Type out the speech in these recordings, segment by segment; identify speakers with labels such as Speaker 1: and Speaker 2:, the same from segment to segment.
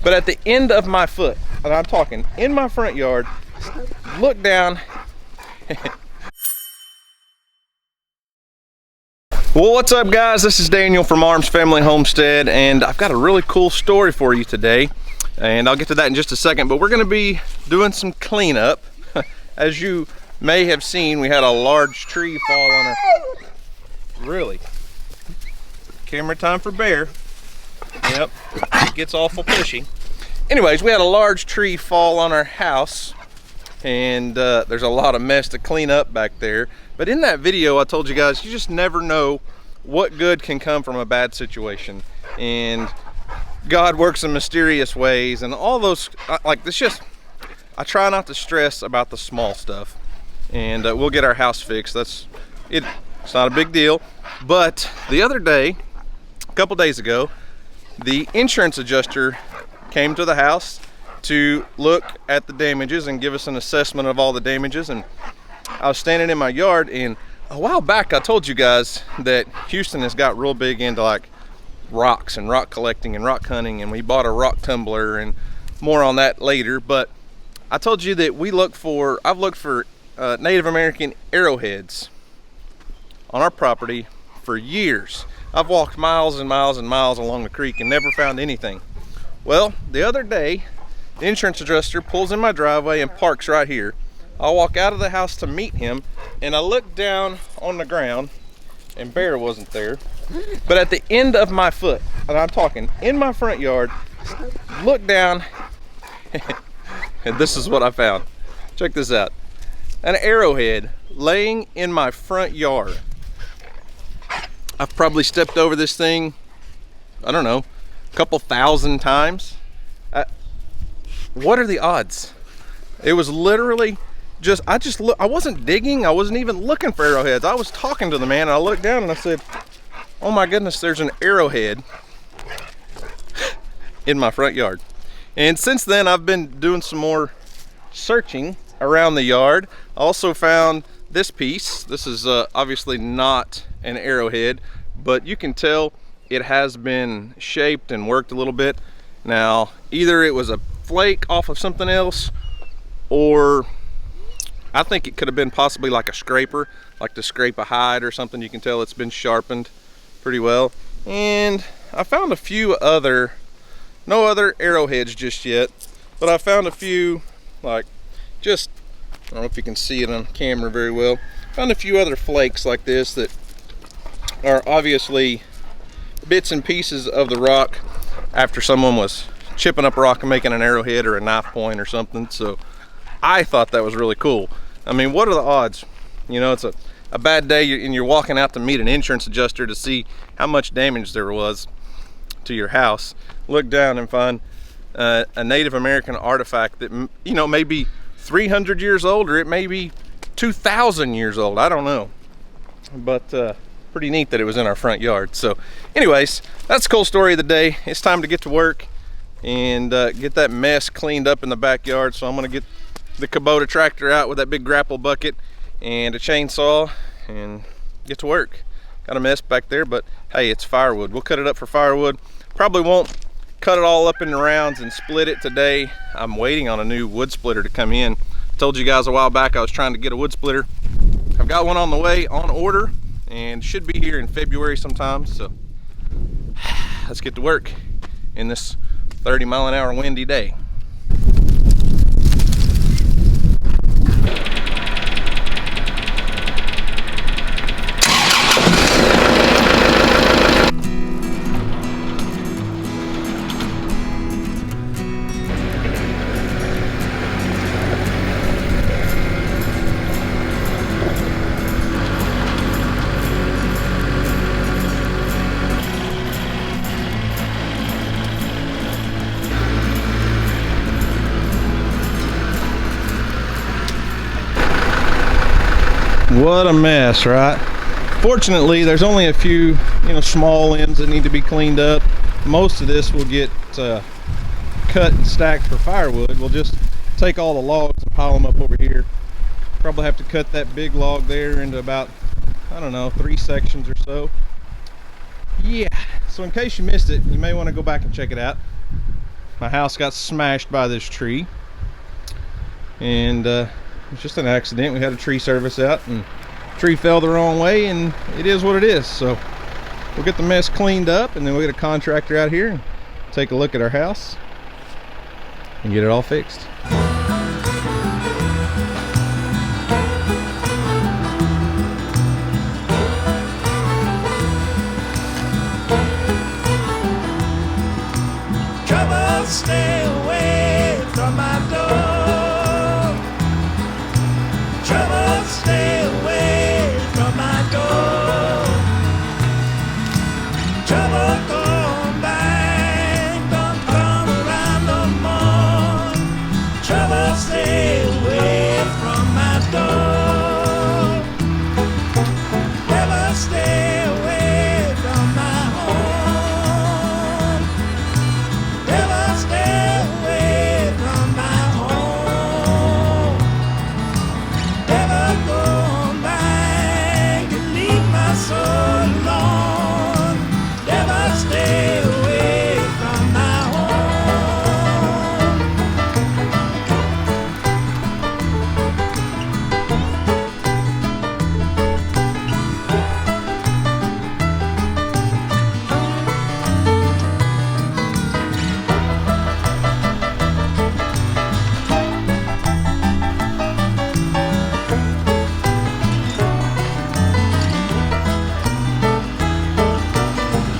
Speaker 1: But at the end of my foot, and I'm talking in my front yard, look down. Well, what's up guys? This is Daniel from Arms Family Homestead, and I've got a really cool story for you today, and I'll get to that in just a second. But we're going to be doing some cleanup. As you may have seen, we had a large tree fall on our... Really? Camera time for Bear. Yep, it gets awful pushy. Anyways, we had a large tree fall on our house, and there's a lot of mess to clean up back there. But in that video, I told you guys, you just never know what good can come from a bad situation. And God works in mysterious ways, and all those, like, it's just, I try not to stress about the small stuff. And we'll get our house fixed. It's not a big deal. But the other day, a couple days ago, the insurance adjuster came to the house to look at the damages and give us an assessment of all the damages. And I was standing in my yard, and a while back I told you guys that Houston has got real big into like rocks and rock collecting and rock hunting, and we bought a rock tumbler, and more on that later. But I told you that I've looked for Native American arrowheads on our property for years. I've walked miles and miles and miles along the creek and never found anything. Well, the other day, the insurance adjuster pulls in my driveway and parks right here. I walk out of the house to meet him, and I look down on the ground, and Bear wasn't there. But at the end of my foot, and I'm talking in my front yard, look down, and this is what I found. Check this out. An arrowhead laying in my front yard. I've probably stepped over this thing, I don't know, a couple thousand times. What are the odds? It was literally I wasn't digging, I wasn't even looking for arrowheads. I was talking to the man, and I looked down and I said, oh my goodness, there's an arrowhead in my front yard. And since then, I've been doing some more searching around the yard. I also found this piece. This is obviously not an arrowhead, but you can tell it has been shaped and worked a little bit. Now, either it was a flake off of something else, or I think it could have been possibly like a scraper, like to scrape a hide or something. You can tell it's been sharpened pretty well. And I found a few no other arrowheads just yet, but I found a few, like, just, I don't know if you can see it on camera very well. Found a few other flakes like this that are obviously bits and pieces of the rock after someone was chipping up rock and making an arrowhead or a knife point or something. So I thought that was really cool. I mean, what are the odds? You know, it's a bad day and you're walking out to meet an insurance adjuster to see how much damage there was to your house. Look down and find a Native American artifact that, you know, may be 300 years old, or it may be 2,000 years old. I don't know. But pretty neat that it was in our front yard. So anyways, that's the cool story of the day. It's time to get to work and get that mess cleaned up in the backyard. So I'm gonna get the Kubota tractor out with that big grapple bucket and a chainsaw and get to work. Got a mess back there, but hey, it's firewood. We'll cut it up for firewood. Probably won't cut it all up into rounds and split it today. I'm waiting on a new wood splitter to come in. I told you guys a while back I was trying to get a wood splitter. I've got one on the way, on order, and should be here in February sometime. So let's get to work in this 30-mile-an-hour windy day. What a mess, right? Fortunately, there's only a few, small ends that need to be cleaned up. Most of this will get cut and stacked for firewood. We'll just take all the logs and pile them up over here. Probably have to cut that big log there into about, I don't know, 3 sections or so. Yeah, so in case you missed it, you may want to go back and check it out. my house got smashed by this tree, and it's just an accident. We had a tree service out and the tree fell the wrong way, and it is what it is. So we'll get the mess cleaned up, and then we'll get a contractor out here and take a look at our house and get it all fixed.
Speaker 2: Trouble, stay away from my door. Trouble, stay away from my door. Trouble, come back, don't come around no more. Trouble, stay away from my door. Never stay away from my home. Never stay away from my home. Never go back and leave my soul alone. Never stay away from my home.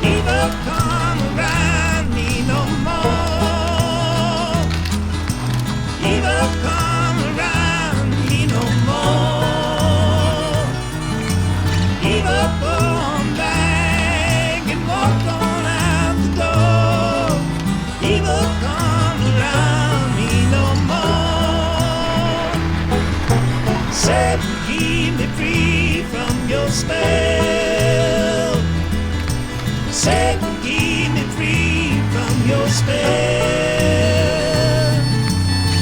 Speaker 2: Never come around me no more. Never come around me no more. Never come back and walk on out the door. Never come around me no more. Set keep me free from your spell. Set keep me free from your spell.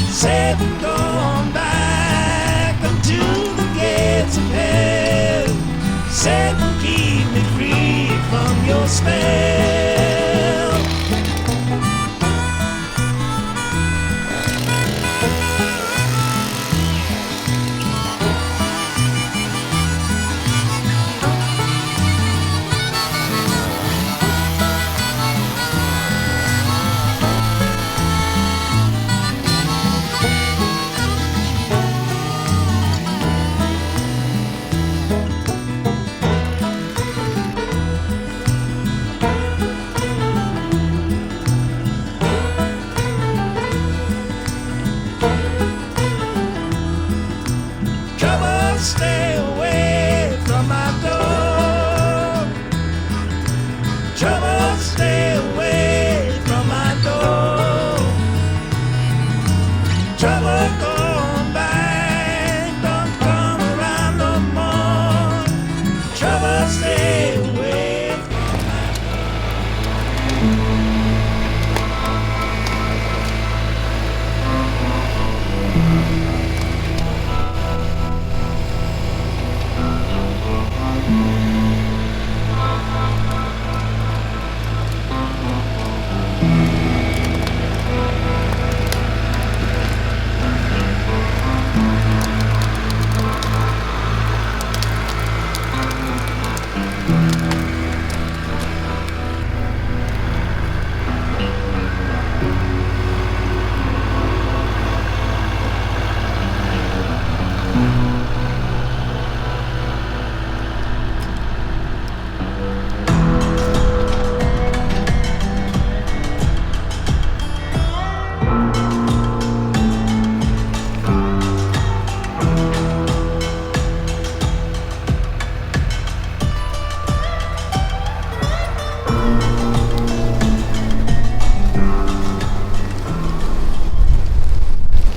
Speaker 2: Set go on back unto the gates of hell. Set keep me free from your spell. Trouble, stay away from my door. Trouble, stay away from my door. Trouble, come back, don't come around no more. Trouble, stay away from my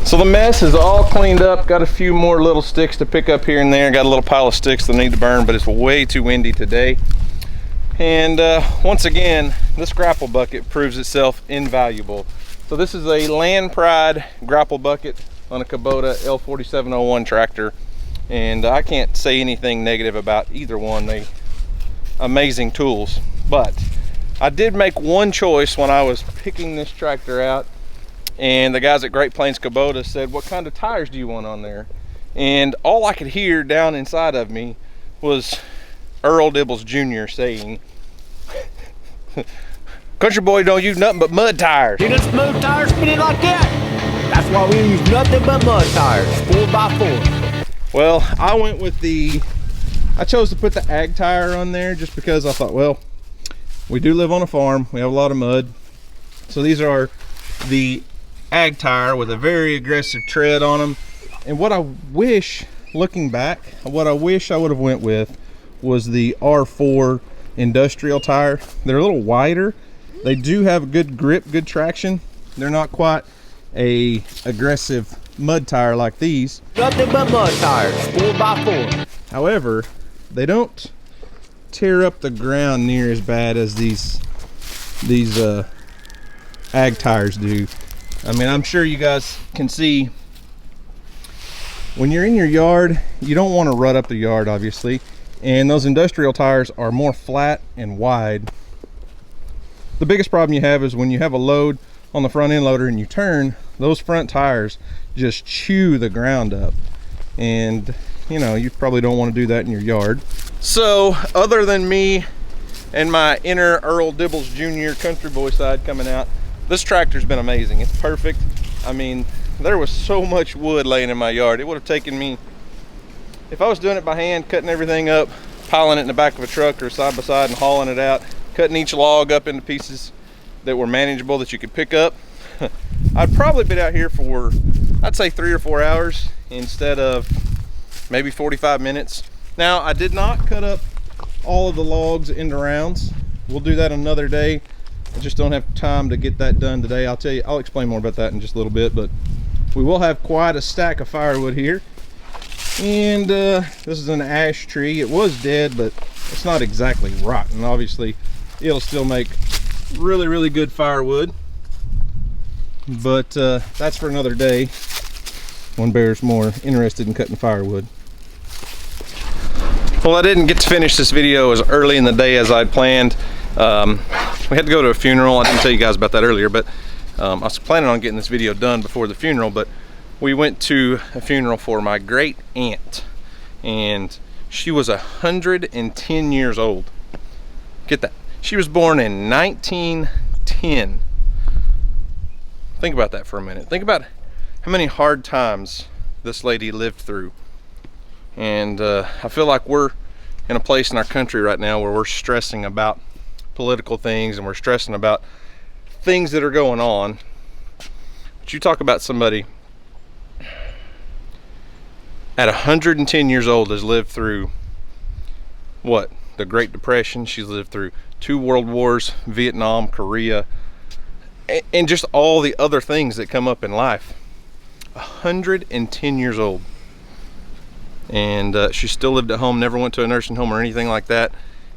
Speaker 1: So the mess is all cleaned up. Got a few more little sticks to pick up here and there. Got a little pile of sticks that need to burn, but it's way too windy today. And once again, this grapple bucket proves itself invaluable. So this is a Land Pride grapple bucket on a Kubota L4701 tractor. And I can't say anything negative about either one. They amazing tools. But I did make one choice when I was picking this tractor out, and the guys at Great Plains Kubota said, what kind of tires do you want on there? And all I could hear down inside of me was Earl Dibbles Jr. saying, country boy don't use nothing but mud tires.
Speaker 3: You just smooth tires, spin it like that. That's why we use nothing but mud tires, 4x4.
Speaker 1: Well, I chose to put the ag tire on there just because I thought, well, we do live on a farm. We have a lot of mud. So these are the ag tire with a very aggressive tread on them. And what I wish, looking back, what I wish I would have went with was the R4 industrial tire. They're a little wider. They do have good grip, good traction. They're not quite a aggressive mud tire like these.
Speaker 3: Nothing but mud tires, 4x4.
Speaker 1: However, they don't tear up the ground near as bad as these ag tires do. I mean, I'm sure you guys can see when you're in your yard, you don't want to rut up the yard, obviously, and those industrial tires are more flat and wide. The biggest problem you have is when you have a load on the front end loader and you turn, those front tires just chew the ground up, and you know, you probably don't want to do that in your yard. So other than me and my inner Earl Dibbles Jr. country boy side coming out, this tractor's been amazing. It's perfect. I mean, there was so much wood laying in my yard. It would have taken me, if I was doing it by hand, cutting everything up, piling it in the back of a truck or side by side and hauling it out, cutting each log up into pieces that were manageable that you could pick up, I'd probably been out here for, I'd say 3 or 4 hours instead of maybe 45 minutes. Now, I did not cut up all of the logs into rounds. We'll do that another day. I just don't have time to get that done today. I'll explain more about that in just a little bit, but we will have quite a stack of firewood here. And this is an ash tree. It was dead, but it's not exactly rotten. Obviously, it'll still make really, really good firewood. But that's for another day when Bear's more interested in cutting firewood. Well, I didn't get to finish this video as early in the day as I'd planned. We had to go to a funeral. I didn't tell you guys about that earlier, but I was planning on getting this video done before the funeral, but we went to a funeral for my great aunt, and she was 110 years old. Get that. She was born in 1910. Think about that for a minute. Think about how many hard times this lady lived through. And I feel like we're in a place in our country right now where we're stressing about political things and we're stressing about things that are going on. But you talk about somebody at 110 years old has lived through what? The Great Depression. She's lived through 2 world wars, Vietnam, Korea, and just all the other things that come up in life. 110 years old. And she still lived at home, never went to a nursing home or anything like that,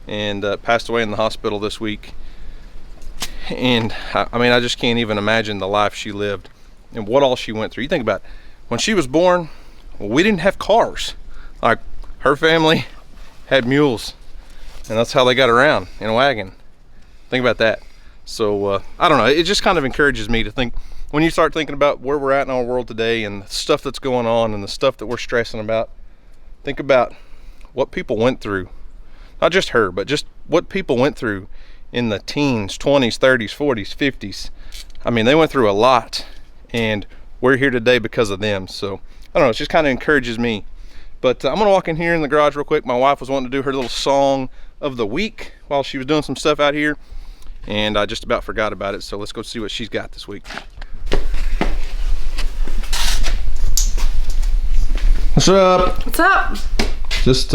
Speaker 1: and passed away in the hospital this week. And I mean, I just can't even imagine the life she lived and what all she went through. You think about it. When she was born, well, we didn't have cars. Like, her family had mules, and that's how they got around, in a wagon. Think about that. So I don't know, it just kind of encourages me to think, when you start thinking about where we're at in our world today and the stuff that's going on and the stuff that we're stressing about, think about what people went through. Not just her, but just what people went through in the teens, 20s, 30s, 40s, 50s. I mean, they went through a lot, and we're here today because of them. So I don't know, it just kind of encourages me. But I'm gonna walk in here in the garage real quick. My wife was wanting to do her little song of the week while she was doing some stuff out here, and I just about forgot about it. So let's go see what she's got this week. What's up?
Speaker 4: What's up?
Speaker 1: Just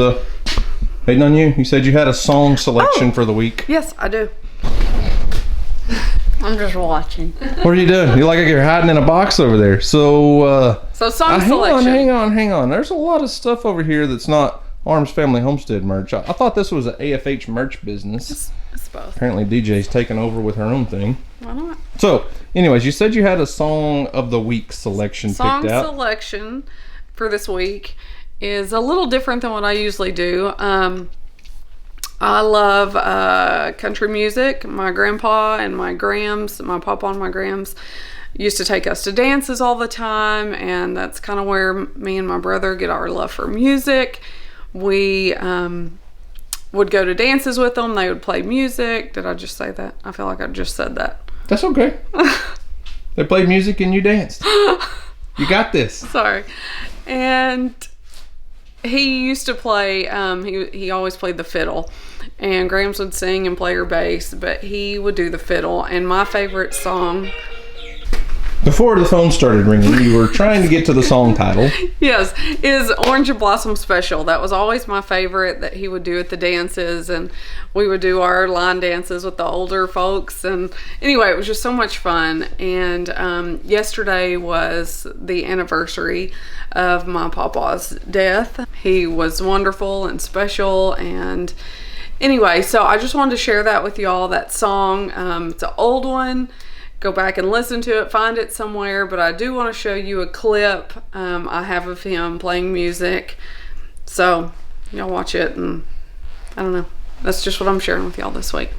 Speaker 1: waiting on you. You said you had a song selection for the week.
Speaker 4: Yes, I do.
Speaker 5: I'm just watching.
Speaker 1: What are you doing? You look like you're hiding in a box over there. So
Speaker 4: Song selection.
Speaker 1: Hang on. There's a lot of stuff over here that's not Arms Family Homestead merch. I thought this was an AFH merch business.
Speaker 4: It's both.
Speaker 1: Apparently DJ's taking over with her own thing.
Speaker 4: Why not?
Speaker 1: So, anyways, you said you had a song of the week selection picked out.
Speaker 4: Song selection for this week is a little different than what I usually do. I love country music. My grandpa and my grams, my papa and my grams, used to take us to dances all the time, and that's kind of where me and my brother get our love for music. We would go to dances with them. They would play music. Did I just say that? I feel like I just said that.
Speaker 1: That's okay. They played music and you danced. You got this.
Speaker 4: Sorry. And he used to play, he always played the fiddle. And Grams would sing and play her bass, but he would do the fiddle. And my favorite song...
Speaker 1: Before the phone started ringing, you were trying to get to the song title.
Speaker 4: Yes, is Orange and Blossom Special. That was always my favorite that he would do at the dances, and we would do our line dances with the older folks. And anyway, it was just so much fun. And yesterday was the anniversary of my papa's death. He was wonderful and special. And anyway, so I just wanted to share that with y'all, that song. It's an old one. Go back and listen to it, find it somewhere, but I do want to show you a clip I have of him playing music. So y'all watch it, and I don't know. That's just what I'm sharing with y'all this week.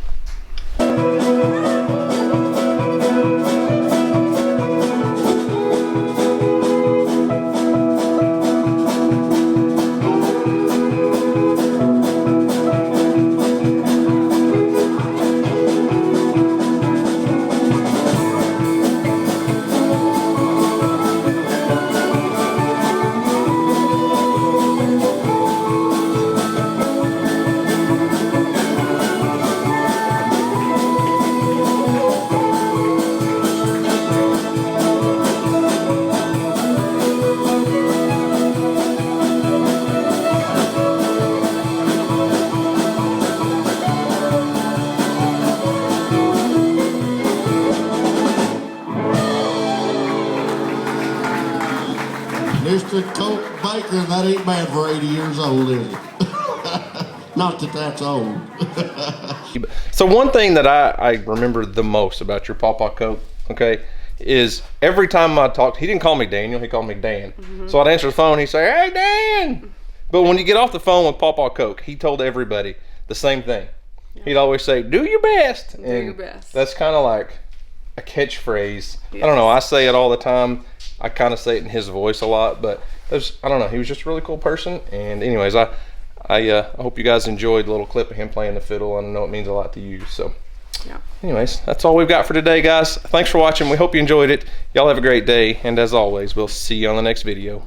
Speaker 5: Mr. Colt Baker, that ain't bad for 80 years old, is it? Not that that's old.
Speaker 1: So one thing that I remember the most about your Pawpaw Coke, okay, is every time I talked, he didn't call me Daniel, he called me Dan. So I'd answer the phone, he'd say, "Hey, Dan!" But when you get off the phone with Pawpaw Coke, he told everybody the same thing. Yeah. He'd always say, "Do your best."
Speaker 4: Do your best. That's
Speaker 1: kind of like a catchphrase. Yes. I don't know, I say it all the time. I kind of say it in his voice a lot, but I don't know, he was just a really cool person. And anyways, I hope you guys enjoyed the little clip of him playing the fiddle. I know it means a lot to you. So
Speaker 4: yeah.
Speaker 1: Anyways, that's all we've got for today, guys. Thanks for watching. We hope you enjoyed it. Y'all have a great day. And as always, we'll see you on the next video.